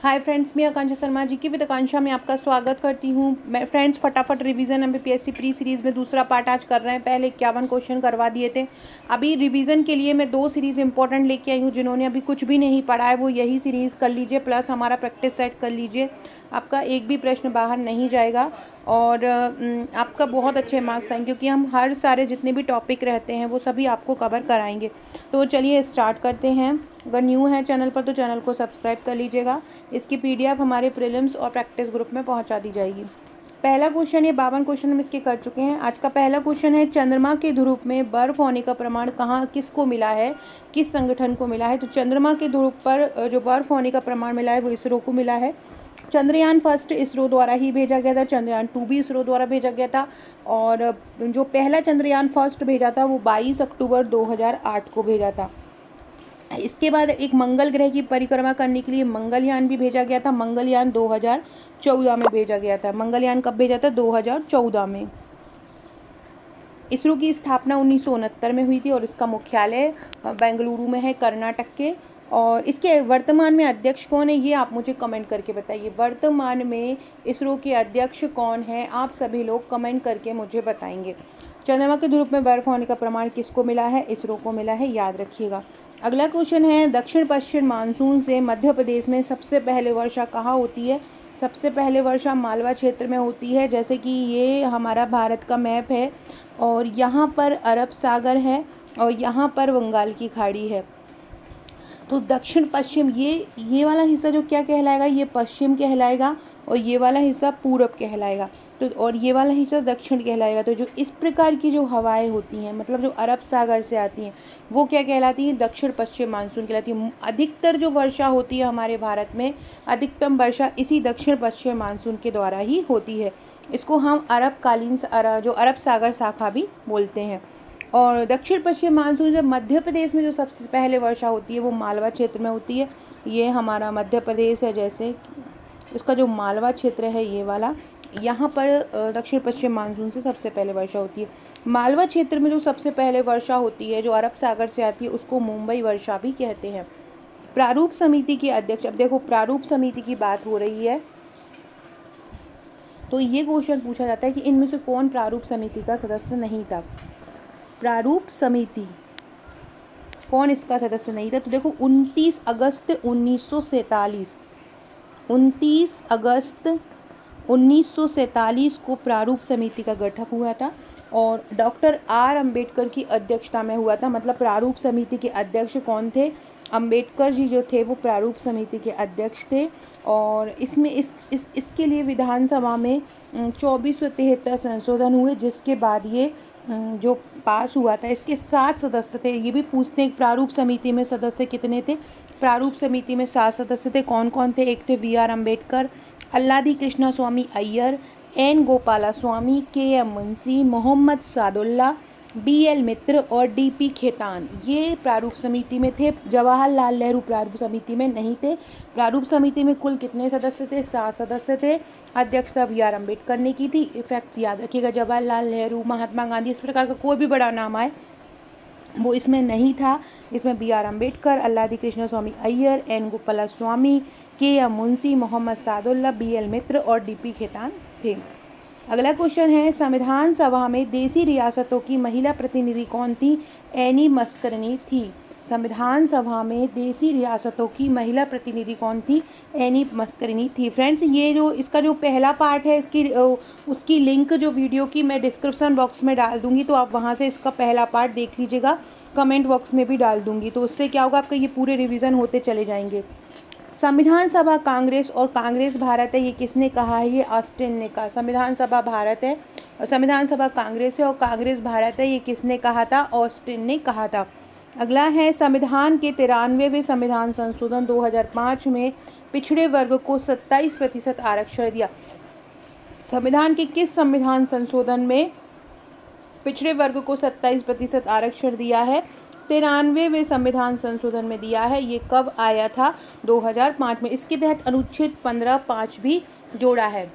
Hi friends, मैं आकांक्षा शर्मा जी की with आकांक्षा में आपका स्वागत करती हूँ। मैं फ्रेंड्स फटाफट रिवीजन एमपीएससी प्री सीरीज़ में दूसरा पार्ट आज कर रहे हैं। पहले 51 क्वेश्चन करवा दिए थे। अभी रिवीजन के लिए मैं 2 सीरीज़ इंपॉर्टेंट लेके आई हूँ। जिन्होंने अभी कुछ भी नहीं पढ़ा है वो यही सीरीज़ कर लीजिए, प्लस हमारा प्रैक्टिस सेट कर लीजिए। आपका एक भी प्रश्न बाहर नहीं जाएगा और आपका बहुत अच्छे मार्क्स आएंगे, क्योंकि हम हर सारे जितने भी टॉपिक रहते हैं वो सभी आपको कवर कराएंगे। तो चलिए स्टार्ट करते हैं। अगर न्यू है चैनल पर तो चैनल को सब्सक्राइब कर लीजिएगा। इसकी पीडीएफ हमारे प्रीलिम्स और प्रैक्टिस ग्रुप में पहुंचा दी जाएगी। पहला क्वेश्चन, ये 52 क्वेश्चन हम इसके कर चुके हैं। आज का पहला क्वेश्चन है, चंद्रमा के ध्रुव में बर्फ होने का प्रमाण कहाँ किसको मिला है, किस संगठन को मिला है। तो चंद्रमा के ध्रुव पर जो बर्फ होने का प्रमाण मिला है वो इसरो को मिला है। चंद्रयान फर्स्ट इसरो द्वारा ही भेजा गया था, चंद्रयान 2 भी इसरो द्वारा भेजा गया था। और जो पहला चंद्रयान फर्स्ट भेजा था वो 22 अक्टूबर 2008 को भेजा था। इसके बाद एक मंगल ग्रह की परिक्रमा करने के लिए मंगलयान भी भेजा गया था। मंगलयान 2014 में भेजा गया था। मंगलयान कब भेजा था? 2014 में। इसरो की स्थापना 1969 में हुई थी और इसका मुख्यालय बेंगलुरु में है, कर्नाटक के। और इसके वर्तमान में अध्यक्ष कौन है ये आप मुझे कमेंट करके बताइए। वर्तमान में इसरो के अध्यक्ष कौन है, आप सभी लोग कमेंट करके मुझे बताएंगे। चंद्रमा के ध्रुव में बर्फ होने का प्रमाण किसको मिला है? इसरो को मिला है, याद रखिएगा। अगला क्वेश्चन है, दक्षिण पश्चिम मानसून से मध्य प्रदेश में सबसे पहले वर्षा कहाँ होती है? सबसे पहले वर्षा मालवा क्षेत्र में होती है। जैसे कि ये हमारा भारत का मैप है और यहाँ पर अरब सागर है और यहाँ पर बंगाल की खाड़ी है। तो दक्षिण पश्चिम ये वाला हिस्सा जो क्या कहलाएगा, ये पश्चिम कहलाएगा और ये वाला हिस्सा पूरब कहलाएगा। तो और ये वाला हिस्सा दक्षिण कहलाएगा। तो जो इस प्रकार की जो हवाएं होती हैं, मतलब जो अरब सागर से आती हैं, वो क्या कहलाती हैं? दक्षिण पश्चिम मानसून कहलाती है। अधिकतर जो वर्षा होती है हमारे भारत में, अधिकतम वर्षा इसी दक्षिण पश्चिम मानसून के द्वारा ही होती है। इसको हम अरबकालीन जो अरब सागर शाखा भी बोलते हैं। और दक्षिण पश्चिम मानसून से मध्य प्रदेश में जो सबसे पहले वर्षा होती है वो मालवा क्षेत्र में होती है। ये हमारा मध्य प्रदेश है, जैसे इसका जो मालवा क्षेत्र है ये वाला, यहाँ पर दक्षिण पश्चिम मानसून से सबसे पहले वर्षा होती है। मालवा क्षेत्र में जो सबसे पहले वर्षा होती है जो अरब सागर से आती है उसको मुंबई वर्षा भी कहते हैं। प्रारूप समिति के अध्यक्ष, अब देखो प्रारूप समिति की बात हो रही है तो ये क्वेश्चन पूछा जाता है कि इनमें से कौन प्रारूप समिति का सदस्य नहीं था। प्रारूप समिति कौन इसका सदस्य नहीं था? तो देखो 29 अगस्त 1947 1947 को प्रारूप समिति का गठन हुआ था और डॉक्टर आर अंबेडकर की अध्यक्षता में हुआ था। मतलब प्रारूप समिति के अध्यक्ष कौन थे? अंबेडकर जी जो थे वो प्रारूप समिति के अध्यक्ष थे। और इसमें इसके लिए विधानसभा में 2473 संशोधन हुए, जिसके बाद ये जो पास हुआ था। इसके 7 सदस्य थे। ये भी पूछते हैं प्रारूप समिति में सदस्य कितने थे? प्रारूप समिति में 7 सदस्य थे। कौन कौन थे? एक थे B R Ambedkar, Alladi Krishnaswami Ayyar, N Gopalaswami, K M Munshi, Mohammed Saadulla, B L Mitra और डी पी खेतान। ये प्रारूप समिति में थे। जवाहरलाल नेहरू प्रारूप समिति में नहीं थे। प्रारूप समिति में कुल कितने सदस्य थे? 7 सदस्य थे। अध्यक्षता बी आर अम्बेडकर ने की थी। इफेक्ट्स याद रखिएगा, जवाहरलाल नेहरू, महात्मा गांधी, इस प्रकार का कोई भी बड़ा नाम आए वो इसमें नहीं था। इसमें B R Ambedkar, Alladi Krishnaswami Ayyar, N Gopalaswami, K M Munshi, Mohammed Saadulla, B L Mitra और डी पी खेतान थे। अगला क्वेश्चन है, संविधान सभा में देसी रियासतों की महिला प्रतिनिधि कौन थी? एनी मस्करनी थी। संविधान सभा में देसी रियासतों की महिला प्रतिनिधि कौन थी? एनी मस्करनी थी। फ्रेंड्स, ये जो इसका जो पहला पार्ट है उसकी लिंक जो वीडियो की मैं डिस्क्रिप्शन बॉक्स में डाल दूंगी, तो आप वहाँ से इसका पहला पार्ट देख लीजिएगा। कमेंट बॉक्स में भी डाल दूंगी, तो उससे क्या होगा, आपका ये पूरे रिविज़न होते चले जाएंगे। संविधान सभा कांग्रेस और कांग्रेस भारत है, ये किसने कहा है? ये ऑस्टिन ने कहा। संविधान सभा भारत है और संविधान सभा कांग्रेस है और कांग्रेस भारत है, ये किसने कहा था? ऑस्टिन ने कहा था। अगला है, संविधान के 93वें संविधान संशोधन 2005 में पिछड़े वर्ग को 27% आरक्षण दिया। संविधान के किस संविधान संशोधन में पिछड़े वर्ग को 27% आरक्षण दिया है? 93वें संविधान संशोधन में दिया है। ये कब आया था? 2005 में। इसके तहत अनुच्छेद 15(5) भी जोड़ा है।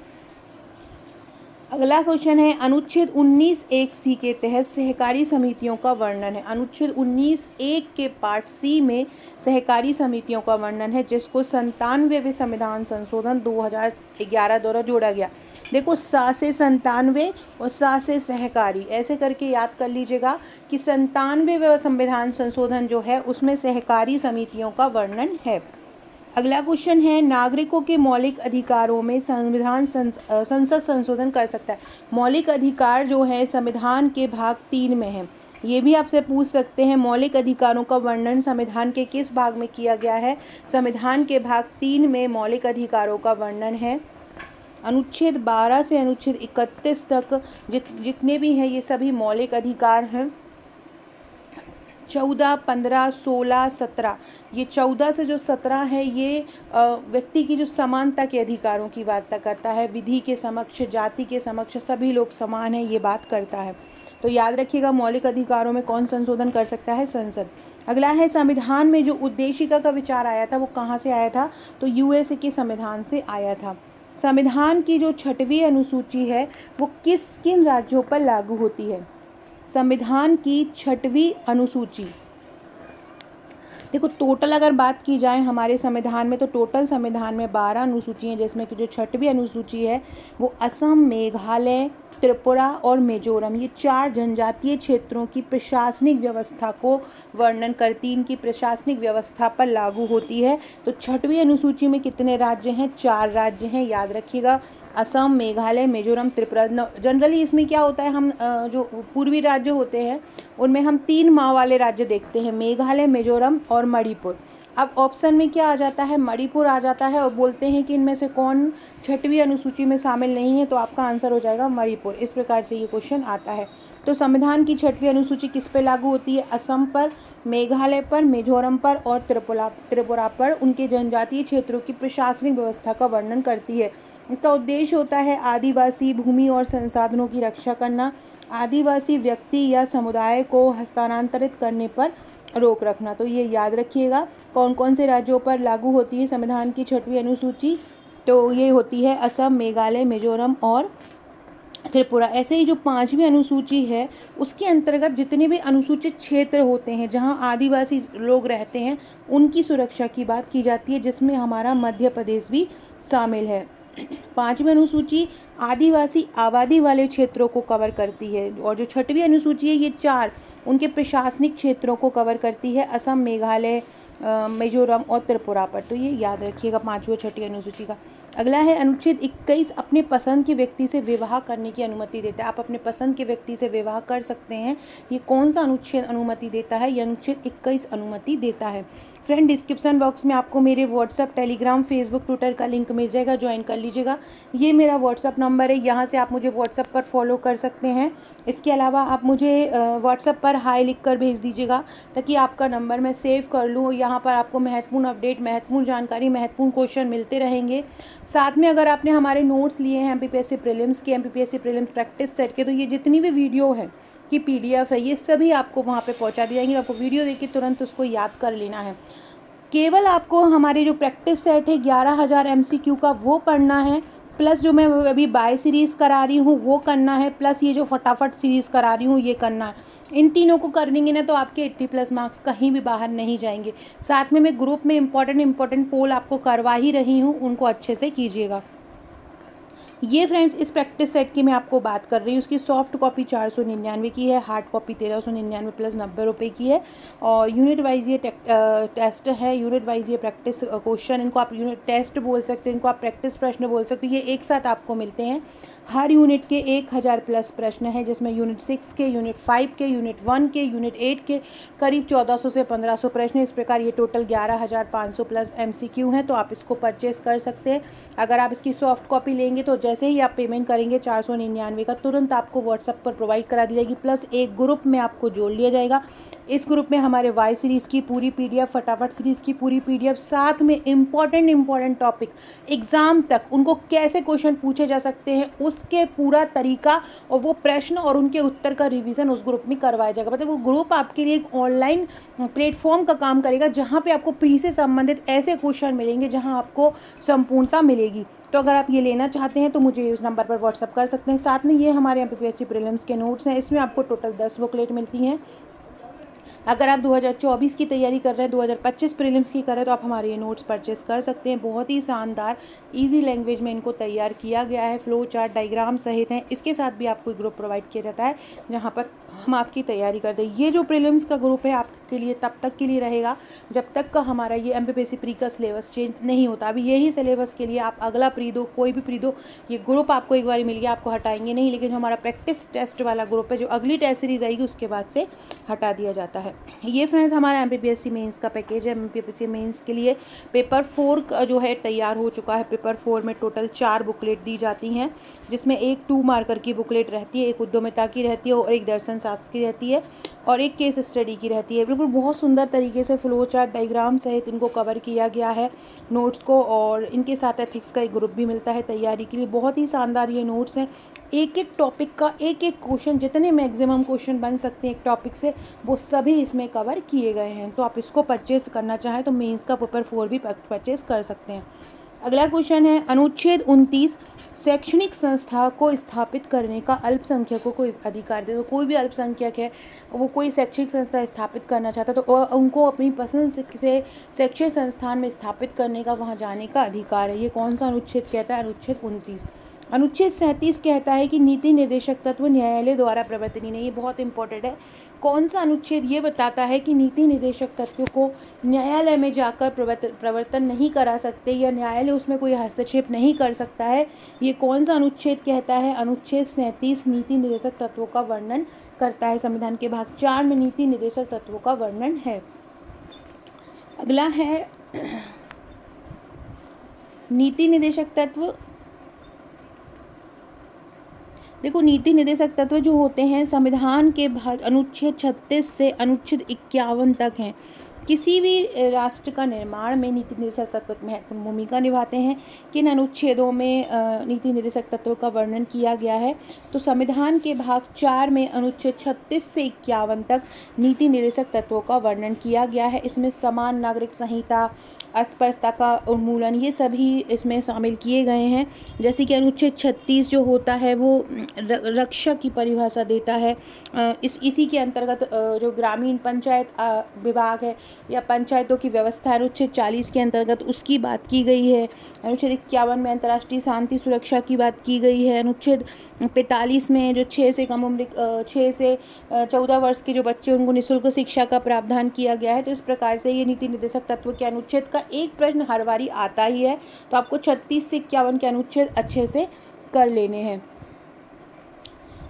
अगला क्वेश्चन है अनुच्छेद 19(1) के तहत सहकारी समितियों का वर्णन है। अनुच्छेद 19(1) के पार्ट सी में सहकारी समितियों का वर्णन है, जिसको 97वें संविधान संशोधन 2011 द्वारा जोड़ा गया। देखो, सा से 97 और सा से सहकारी, ऐसे करके याद कर लीजिएगा कि 97वें संविधान संशोधन जो है उसमें सहकारी समितियों का वर्णन है। अगला क्वेश्चन है नागरिकों के मौलिक अधिकारों में संविधान संसद संशोधन कर सकता है। मौलिक अधिकार जो है संविधान के भाग 3 में है। ये भी आपसे पूछ सकते हैं मौलिक अधिकारों का वर्णन संविधान के किस भाग में किया गया है। संविधान के भाग 3 में मौलिक अधिकारों का वर्णन है। अनुच्छेद 12 से अनुच्छेद 31 तक जितने भी हैं ये सभी मौलिक अधिकार हैं। 14, 15, 16, 17, ये 14 से जो 17 है ये व्यक्ति की जो समानता के अधिकारों की बात करता है। विधि के समक्ष, जाति के समक्ष सभी लोग समान हैं, ये बात करता है। तो याद रखिएगा मौलिक अधिकारों में कौन संशोधन कर सकता है? संसद। अगला है संविधान में जो उद्देशिका का विचार आया था वो कहाँ से आया था? तो यूएसए के संविधान से आया था। संविधान की जो 6वीं अनुसूची है वो किन राज्यों पर लागू होती है? संविधान की 6वीं अनुसूची, देखो टोटल अगर बात की जाए हमारे संविधान में तो टोटल संविधान में 12 अनुसूची हैं, जिसमें कि जो 6वीं अनुसूची है वो असम, मेघालय, त्रिपुरा और मिजोरम, ये 4 जनजातीय क्षेत्रों की प्रशासनिक व्यवस्था को वर्णन करती, इनकी प्रशासनिक व्यवस्था पर लागू होती है। तो 6वीं अनुसूची में कितने राज्य हैं? 4 राज्य हैं, याद रखिएगा, असम, मेघालय, मिजोरम, त्रिपुरा। जनरली इसमें क्या होता है, हम जो पूर्वी राज्य होते हैं उनमें हम 3 माह वाले राज्य देखते हैं, मेघालय, मिजोरम और मणिपुर। अब ऑप्शन में क्या आ जाता है? मणिपुर आ जाता है और बोलते हैं कि इनमें से कौन 6वीं अनुसूची में शामिल नहीं है, तो आपका आंसर हो जाएगा मणिपुर। इस प्रकार से ये क्वेश्चन आता है। तो संविधान की 6वीं अनुसूची किस पे लागू होती है? असम पर, मेघालय पर, मिजोरम पर और त्रिपुरा पर उनके जनजातीय क्षेत्रों की प्रशासनिक व्यवस्था का वर्णन करती है। इसका उद्देश्य होता है आदिवासी भूमि और संसाधनों की रक्षा करना, आदिवासी व्यक्ति या समुदाय को हस्तांतरित करने पर रोक रखना। तो ये याद रखिएगा कौन कौन से राज्यों पर लागू होती है संविधान की 6वीं अनुसूची। तो ये होती है असम, मेघालय, मिजोरम और त्रिपुरा। ऐसे ही जो 5वीं अनुसूची है उसके अंतर्गत जितने भी अनुसूचित क्षेत्र होते हैं जहां आदिवासी लोग रहते हैं उनकी सुरक्षा की बात की जाती है, जिसमें हमारा मध्य प्रदेश भी शामिल है। 5वीं अनुसूची आदिवासी आबादी वाले क्षेत्रों को कवर करती है और जो 6वीं अनुसूची है ये 4 उनके प्रशासनिक क्षेत्रों को कवर करती है, असम, मेघालय, मिजोरम और त्रिपुरा पर। तो ये याद रखिएगा 5वीं और 6वीं अनुसूची का। अगला है अनुच्छेद 21 अपने पसंद के व्यक्ति से विवाह करने की अनुमति देता है। आप अपने पसंद के व्यक्ति से विवाह कर सकते हैं। ये कौन सा अनुच्छेद अनुमति देता है? ये अनुच्छेद 21 अनुमति देता है। फ्रेंड, डिस्क्रिप्शन बॉक्स में आपको मेरे व्हाट्सअप, टेलीग्राम, फेसबुक, ट्विटर का लिंक मिल जाएगा, ज्वाइन कर लीजिएगा। ये मेरा व्हाट्सअप नंबर है, यहाँ से आप मुझे व्हाट्सअप पर फॉलो कर सकते हैं। इसके अलावा आप मुझे व्हाट्सअप पर हाय लिख कर भेज दीजिएगा ताकि आपका नंबर मैं सेव कर लूँ। यहाँ पर आपको महत्वपूर्ण अपडेट, महत्वपूर्ण जानकारी, महत्वपूर्ण क्वेश्चन मिलते रहेंगे। साथ में अगर आपने हमारे नोट्स लिए हैं एमपीपीएससी प्रीलिम्स के, एमपीपीएससी प्रीलिम्स प्रैक्टिस सेट के, तो ये जितनी भी वीडियो है की PDF है ये सभी आपको वहाँ पे पहुँचा दी जाएंगी। आपको वीडियो देख के तुरंत उसको याद कर लेना है। केवल आपको हमारे जो प्रैक्टिस सेट है 11,000 MCQ का वो पढ़ना है, प्लस जो मैं अभी बाय सीरीज़ करा रही हूँ वो करना है, प्लस ये जो फटाफट सीरीज़ करा रही हूँ ये करना है। इन तीनों को करेंगे ना तो आपके 80+ मार्क्स कहीं भी बाहर नहीं जाएंगे। साथ में मैं ग्रुप में इंपॉर्टेंट पोल आपको करवा ही रही हूँ, उनको अच्छे से कीजिएगा। ये फ्रेंड्स इस प्रैक्टिस सेट की मैं आपको बात कर रही हूँ। उसकी सॉफ्ट कॉपी 499 की है, हार्ड कॉपी 1399 प्लस 90 रुपये की है। और यूनिट वाइज ये टेस्ट है, यूनिट वाइज ये प्रैक्टिस क्वेश्चन, इनको आप यूनिट टेस्ट बोल सकते हैं, इनको आप प्रैक्टिस प्रश्न बोल सकते हैं। ये एक साथ आपको मिलते हैं। हर यूनिट के 1000+ प्रश्न हैं, जिसमें यूनिट 6 के, यूनिट 5 के, यूनिट 1 के, यूनिट 8 के करीब 1400 से 1500 प्रश्न। इस प्रकार ये टोटल 11,500+ MCQ हैं। तो आप इसको परचेस कर सकते हैं। अगर आप इसकी सॉफ्ट कॉपी लेंगे तो जैसे ही आप पेमेंट करेंगे 499 का, तुरंत आपको व्हाट्सएप पर प्रोवाइड करा दी जाएगी। प्लस एक ग्रुप में आपको जोड़ लिया जाएगा। इस ग्रुप में हमारे वाई सीरीज़ की पूरी PDF, फटाफट सीरीज़ की पूरी PDF, साथ में इंपॉर्टेंट टॉपिक एग्ज़ाम तक उनको कैसे क्वेश्चन पूछे जा सकते हैं उसके पूरा तरीका और वो प्रश्न और उनके उत्तर का रिवीजन उस ग्रुप में करवाया जाएगा। मतलब वो ग्रुप आपके लिए एक ऑनलाइन प्लेटफॉर्म का काम करेगा, जहाँ पे आपको प्री से संबंधित ऐसे क्वेश्चन मिलेंगे जहाँ आपको संपूर्णता मिलेगी। तो अगर आप ये लेना चाहते हैं तो मुझे इस नंबर पर व्हाट्सअप कर सकते हैं। साथ में ये हमारे MPPSC प्रीलिम्स के नोट्स हैं, इसमें आपको टोटल 10 बुकलेट मिलती हैं। अगर आप 2024 की तैयारी कर रहे हैं, 2025 प्रीलिम्स की कर रहे हैं, तो आप हमारे ये नोट्स परचेस कर सकते हैं। बहुत ही शानदार इजी लैंग्वेज में इनको तैयार किया गया है, फ्लो चार्ट डायग्राम सहित हैं। इसके साथ भी आपको ग्रुप प्रोवाइड किया जाता है जहाँ पर हम आपकी तैयारी करते हैं। ये जो प्रीलिम्स का ग्रुप है आपके लिए तब तक के लिए रहेगा जब तक का हमारा ये MPPSC प्री का सिलेबस चेंज नहीं होता। अभी यही सिलेबस के लिए आप अगला प्री दो, कोई भी प्री दो, ये ग्रुप आपको एक बार मिल गया, आपको हटाएंगे नहीं। लेकिन जो हमारा प्रैक्टिस टेस्ट वाला ग्रुप है, जो अगली टेस्ट सीरीज आएगी उसके बाद से हटा दिया जाता है। ये फ्रेंड्स हमारा MPPSC मेंस का पैकेज है। MPPSC मेंस के लिए पेपर 4 का जो है तैयार हो चुका है। पेपर 4 में टोटल 4 बुकलेट दी जाती हैं, जिसमें एक 2 मार्कर की बुकलेट रहती है, एक उद्यमिता की रहती है और एक दर्शन शास्त्र की रहती है और एक केस स्टडी की रहती है। बिल्कुल बहुत सुंदर तरीके से फ्लो चार्ट डायग्राम सहित इनको कवर किया गया है नोट्स को, और इनके साथ एथिक्स का एक ग्रुप भी मिलता है तैयारी के लिए। बहुत ही शानदार ये नोट्स हैं। एक एक टॉपिक का एक एक क्वेश्चन, जितने मैक्सिमम क्वेश्चन बन सकते हैं एक टॉपिक से, वो सभी इसमें कवर किए गए हैं। तो आप इसको परचेस करना चाहें तो मेंस का पेपर 4 भी परचेस कर सकते हैं। अगला क्वेश्चन है, अनुच्छेद 29 शैक्षणिक संस्था को स्थापित करने का अल्पसंख्यकों को अधिकार दे। तो कोई भी अल्पसंख्यक है, वो कोई शैक्षणिक संस्था स्थापित करना चाहता है तो उनको अपनी पसंद से शैक्षणिक संस्थान में स्थापित करने का, वहाँ जाने का अधिकार है। ये कौन सा अनुच्छेद कहता है? अनुच्छेद 29। अनुच्छेद 37 कहता है कि नीति निर्देशक तत्व न्यायालय द्वारा प्रवर्तनीय है। ये बहुत इंपॉर्टेंट है। कौन सा अनुच्छेद ये बताता है कि नीति निर्देशक तत्व को न्यायालय में जाकर प्रवर्तन नहीं करा सकते या न्यायालय उसमें कोई हस्तक्षेप नहीं कर सकता है? ये कौन सा अनुच्छेद कहता है? अनुच्छेद 37 नीति निर्देशक तत्वों का वर्णन करता है। संविधान के भाग 4 में नीति निर्देशक तत्वों का वर्णन है। अगला है नीति निर्देशक तत्व। देखो, नीति निर्देशक तत्व जो होते हैं संविधान के अनुच्छेद 36 से अनुच्छेद 51 तक हैं। किसी भी राष्ट्र का निर्माण में नीति निर्देशक तत्व महत्वपूर्ण भूमिका निभाते हैं। किन अनुच्छेदों में नीति निर्देशक तत्व का वर्णन किया गया है? तो संविधान के भाग 4 में अनुच्छेद 36 से 51 तक नीति निर्देशक तत्वों का वर्णन किया गया है। इसमें समान नागरिक संहिता, अस्पृश्यता का उन्मूलन, ये सभी इसमें शामिल किए गए हैं। जैसे कि अनुच्छेद 36 जो होता है वो रक्षा की परिभाषा देता है। इसी के अंतर्गत जो ग्रामीण पंचायत विभाग है या पंचायतों की व्यवस्था, अनुच्छेद 40 के अंतर्गत उसकी बात की गई है। अनुच्छेद 51 में अंतर्राष्ट्रीय शांति सुरक्षा की बात की गई है। अनुच्छेद 45 में जो 6 से 14 वर्ष के जो बच्चे, उनको निःशुल्क शिक्षा का प्रावधान किया गया है। तो इस प्रकार से ये नीति निर्देशक तत्व के अनुच्छेद का एक प्रश्न हर बारी आता ही है, तो आपको 36 से 51 के अनुच्छेद अच्छे से कर लेने हैं।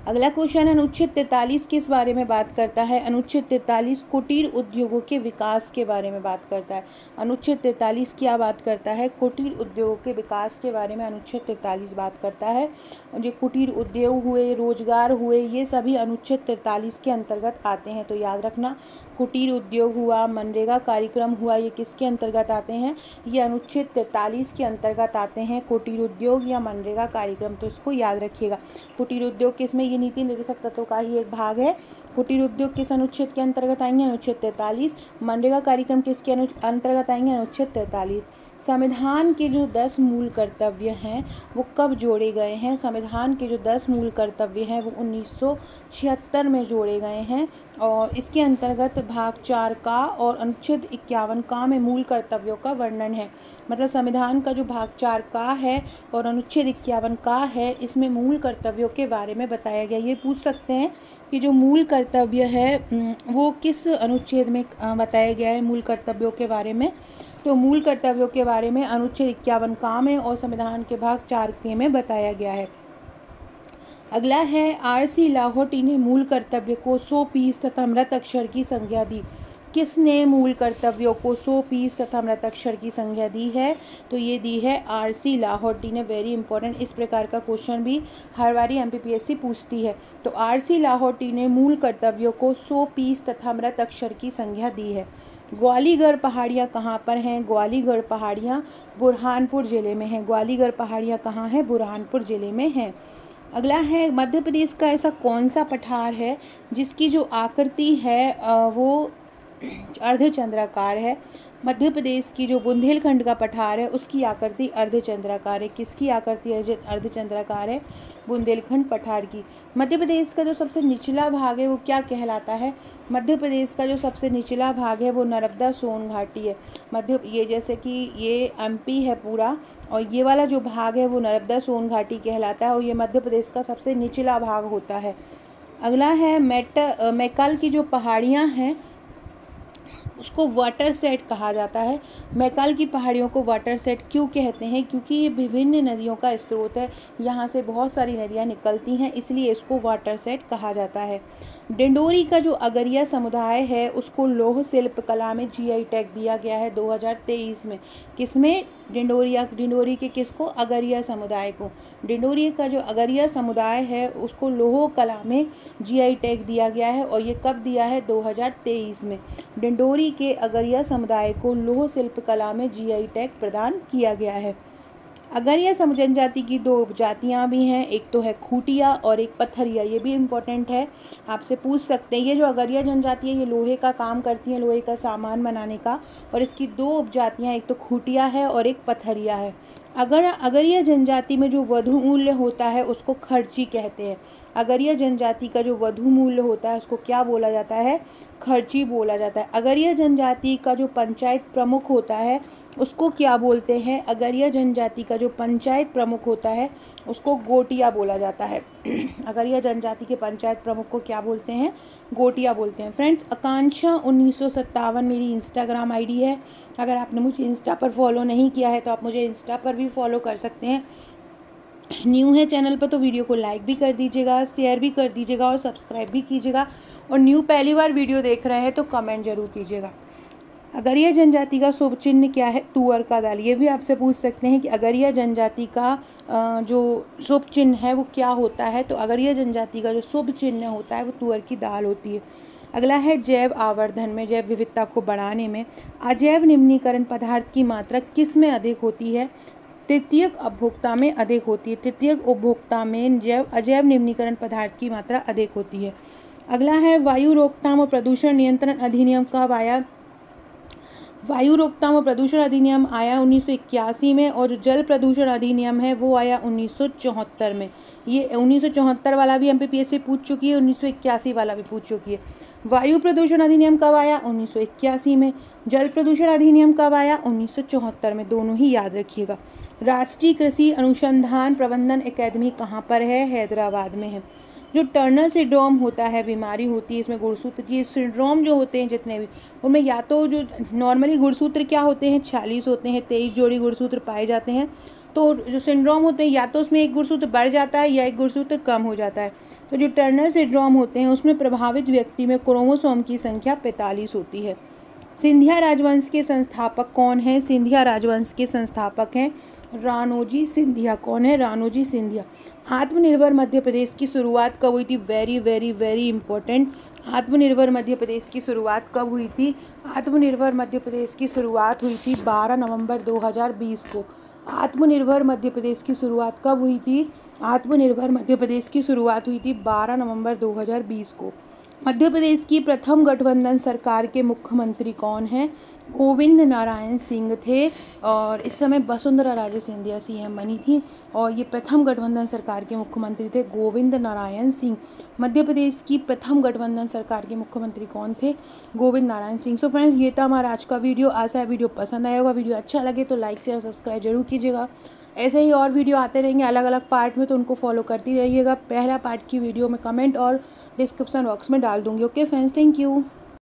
अगला क्वेश्चन है, अनुच्छेद 43 किस बारे में बात करता है? अनुच्छेद 43 कुटीर उद्योगों के विकास के बारे में बात करता है। अनुच्छेद 43 क्या बात करता है? कुटीर उद्योगों के विकास के बारे में अनुच्छेद 43 बात करता है। जो कुटीर उद्योग हुए, रोजगार हुए, ये सभी अनुच्छेद 43 के अंतर्गत आते हैं। तो याद रखना, कुटीर उद्योग हुआ, मनरेगा कार्यक्रम हुआ, ये किसके अंतर्गत आते हैं? ये अनुच्छेद 43 के अंतर्गत आते हैं, कुटीर उद्योग या मनरेगा कार्यक्रम। तो इसको याद रखिएगा। कुटीर उद्योग किसमें? ये नीति निर्देशक तत्वों का ही एक भाग है। कुटीर उद्योग किस अनुच्छेद के अंतर्गत आएंगे? अनुच्छेद 43। मनरेगा कार्यक्रम किसके अंतर्गत आएंगे? अनुच्छेद 43। संविधान के जो 10 मूल कर्तव्य हैं वो कब जोड़े गए हैं? संविधान के जो 10 मूल कर्तव्य हैं वो 1976 में जोड़े गए हैं, और इसके अंतर्गत भाग 4 का और अनुच्छेद 51 का में मूल कर्तव्यों का वर्णन है। मतलब संविधान का जो भाग 4 का है और अनुच्छेद 51 का है, इसमें मूल कर्तव्यों के बारे में बताया गया। ये पूछ सकते हैं कि जो मूल कर्तव्य है वो किस अनुच्छेद में बताया गया है मूल कर्तव्यों के बारे में? तो मूल कर्तव्यों के बारे में अनुच्छेद 51 का में और संविधान के भाग 4 के में बताया गया है। अगला है, आर.सी. लाहौटी ने मूल कर्तव्य को 100 पीस तथा मृत अक्षर की संज्ञा दी। किसने मूल कर्तव्यों को 100 पीस तथा मृत अक्षर की संज्ञा दी है? तो ये दी है आर.सी. लाहौटी ने। वेरी इंपॉर्टेंट, इस प्रकार का क्वेश्चन भी हर बारी MPPSC पूछती है। तो आर.सी. लाहौटी ने मूल कर्तव्यों को 100 पीस तथा मृत अक्षर की संज्ञा दी है। ग्वालीगढ़ पहाड़ियाँ कहाँ पर हैं? ग्वालीगढ़ पहाड़ियाँ बुरहानपुर ज़िले में हैं। ग्वालीगढ़ पहाड़ियाँ कहाँ हैं? बुरहानपुर ज़िले में हैं। अगला है, मध्य प्रदेश का ऐसा कौन सा पठार है जिसकी जो आकृति है वो अर्धचंद्राकार है? मध्य प्रदेश की जो बुंदेलखंड का पठार है उसकी आकृति अर्धचंद्राकार है। किसकी आकृति अर्धचंद्राकार है? बुंदेलखंड पठार की। मध्य प्रदेश का जो सबसे निचला भाग है वो क्या कहलाता है? मध्य प्रदेश का जो सबसे निचला भाग है वो नर्मदा सोन घाटी है। ये जैसे कि ये एमपी है पूरा, और ये वाला जो भाग है वो नर्मदा सोन घाटी कहलाता है, और ये मध्य प्रदेश का सबसे निचला भाग होता है। अगला है मैकल की जो पहाड़ियाँ हैं उसको वाटर सेट कहा जाता है। मैकल की पहाड़ियों को वाटर सेट क्यों कहते हैं? क्योंकि ये विभिन्न नदियों का स्रोत है, यहाँ से बहुत सारी नदियाँ निकलती हैं, इसलिए इसको वाटर सेट कहा जाता है। डिंडोरी का जो अगरिया समुदाय है उसको लौह शिल्प कला में जीआई टैग दिया गया है 2023 में। किसमें? डिंडोरी के किसको? अगरिया समुदाय को। डिंडोरी का जो अगरिया समुदाय है उसको लौह कला में जीआई टैग दिया गया है, और ये कब दिया है? 2023 में। डिंडोरी के अगरिया समुदाय को लौह शिल्प कला में जीआई टैग प्रदान किया गया है। अगरिया जनजाति की दो उपजातियाँ भी हैं, एक तो है खूटिया और एक पत्थरिया। ये भी इम्पोर्टेंट है, आपसे पूछ सकते हैं। ये जो अगरिया जनजाति है ये लोहे का काम करती हैं, लोहे का सामान बनाने का, और इसकी दो उपजातियाँ, एक तो खूटिया है और एक पत्थरिया है। अगरिया जनजाति में जो वधु मूल्य होता है उसको खर्ची कहते हैं। अगरिया जनजाति का जो वधु मूल्य होता है उसको क्या बोला जाता है? खर्ची बोला जाता है। अगरिया जनजाति का जो पंचायत प्रमुख होता है उसको क्या बोलते हैं? अगरिया जनजाति का जो पंचायत प्रमुख होता है उसको गोटिया बोला जाता है। अगरिया जनजाति के पंचायत प्रमुख को क्या बोलते हैं? गोटिया बोलते हैं। फ्रेंड्स, आकांक्षा 1957 मेरी इंस्टाग्राम आईडी है। अगर आपने मुझे इंस्टा पर फॉलो नहीं किया है तो आप मुझे इंस्टा पर भी फॉलो कर सकते हैं। न्यू है चैनल पर तो वीडियो को लाइक भी कर दीजिएगा, शेयर भी कर दीजिएगा और सब्सक्राइब भी कीजिएगा, और न्यू पहली बार वीडियो देख रहे हैं तो कमेंट जरूर कीजिएगा। अगरिया जनजाति का शुभ चिन्ह क्या है? तुअर का दाल। ये भी आपसे पूछ सकते हैं कि अगरिया जनजाति का जो शुभ चिन्ह है वो क्या होता है? तो अगरिया जनजाति का जो शुभ चिन्ह होता है वो तुअर की दाल होती है। अगला है जैव आवर्धन में, जैव विविधता को बढ़ाने में अजैव निम्नीकरण पदार्थ की मात्रा किस में अधिक होती है? तृतीयक उपभोक्ता में अधिक होती है। तृतीयक उपभोक्ता में अजैव निम्नीकरण पदार्थ की मात्रा अधिक होती है। अगला है वायु रोकथाम और प्रदूषण नियंत्रण अधिनियम कब आया? वायु रोकथाम और प्रदूषण अधिनियम आया 1981 में, और जो जल प्रदूषण अधिनियम है वो आया 1974 में। ये 1974 वाला भी MPPSC पूछ चुकी है, 1981 वाला भी पूछ चुकी है। वायु प्रदूषण अधिनियम कब आया? 1981 में। जल प्रदूषण अधिनियम कब आया? 1974 में। दोनों ही याद रखिएगा। राष्ट्रीय कृषि अनुसंधान प्रबंधन अकादमी कहाँ पर है? हैदराबाद में है। जो टर्नर सिंड्रोम होता है, बीमारी होती है, इसमें गुणसूत्र की सिंड्रोम जो होते हैं जितने भी, उनमें या तो जो नॉर्मली गुणसूत्र क्या होते हैं 46 होते हैं, 23 जोड़ी गुणसूत्र पाए जाते हैं। तो जो सिंड्रोम होते हैं या तो उसमें एक गुणसूत्र बढ़ जाता है या एक गुणसूत्र कम हो जाता है। तो जो टर्नर सिंड्रोम होते हैं उसमें प्रभावित व्यक्ति में क्रोमोसोम की संख्या 45 होती है। सिंधिया राजवंश के संस्थापक कौन हैं? सिंधिया राजवंश के संस्थापक हैं राणोजी सिंधिया। कौन है? राणोजी सिंधिया। आत्मनिर्भर मध्य प्रदेश की शुरुआत कब हुई थी? Very very very important. आत्मनिर्भर मध्य प्रदेश की शुरुआत कब हुई थी? आत्मनिर्भर मध्य प्रदेश की शुरुआत हुई थी 12 नवंबर 2020 को। आत्मनिर्भर मध्य प्रदेश की शुरुआत कब हुई थी? आत्मनिर्भर मध्य प्रदेश की शुरुआत हुई थी 12 नवंबर 2020 को। मध्य प्रदेश की प्रथम गठबंधन सरकार के मुख्यमंत्री कौन हैं? गोविंद नारायण सिंह थे, और इस समय वसुंधरा राजे सिंधिया CM बनी थी, और ये प्रथम गठबंधन सरकार के मुख्यमंत्री थे गोविंद नारायण सिंह। मध्य प्रदेश की प्रथम गठबंधन सरकार के मुख्यमंत्री कौन थे? गोविंद नारायण सिंह। सो फ्रेंड्स, ये था हमारा आज का वीडियो। आशा है वीडियो पसंद आया होगा। वीडियो अच्छा लगे तो लाइक शेयर सब्सक्राइब जरूर कीजिएगा। ऐसे ही और वीडियो आते रहेंगे अलग अलग पार्ट में, तो उनको फॉलो करती रहिएगा। पहला पार्ट की वीडियो में कमेंट और डिस्क्रिप्शन बॉक्स में डाल दूंगी। Okay friends, thank you.